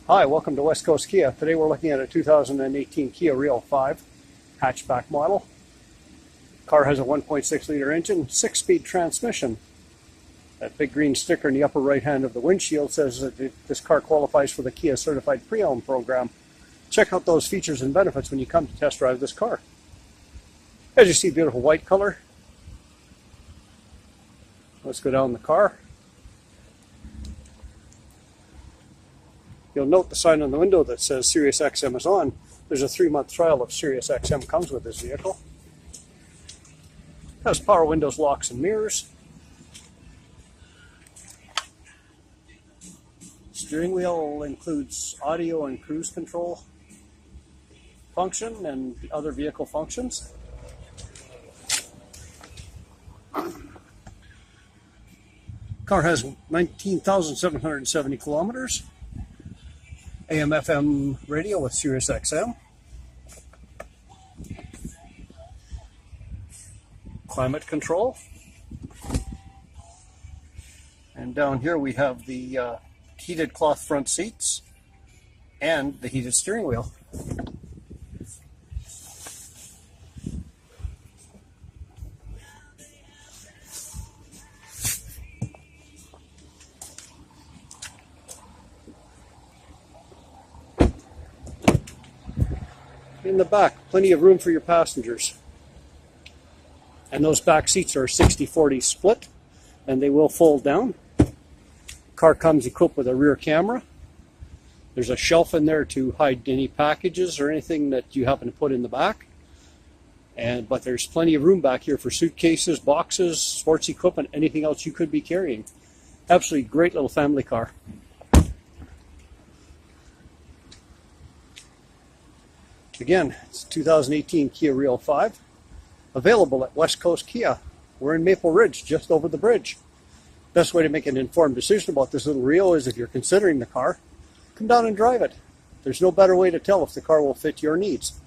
Hi, welcome to West Coast Kia. Today we're looking at a 2018 Kia Rio5 hatchback model. Car has a 1.6 liter engine, 6-speed transmission. That big green sticker in the upper right hand of the windshield says that this car qualifies for the Kia Certified Pre-Owned program. Check out those features and benefits when you come to test drive this car. As you see, beautiful white color. Let's go down the car. You'll note the sign on the window that says SiriusXM is on. There's a 3-month trial of SiriusXM comes with this vehicle. It has power windows, locks, and mirrors. Steering wheel includes audio and cruise control function and other vehicle functions. Car has 19,770 kilometers. AM/FM radio with SiriusXM. Climate control. And down here we have the heated cloth front seats and the heated steering wheel. In the back, plenty of room for your passengers. And those back seats are 60-40 split, and they will fold down. Car comes equipped with a rear camera. There's a shelf in there to hide any packages or anything that you happen to put in the back. But there's plenty of room back here for suitcases, boxes, sports equipment, anything else you could be carrying. Absolutely great little family car. Again, it's 2018 Kia Rio5, available at West Coast Kia. We're in Maple Ridge, just over the bridge. Best way to make an informed decision about this little Rio is if you're considering the car, come down and drive it. There's no better way to tell if the car will fit your needs.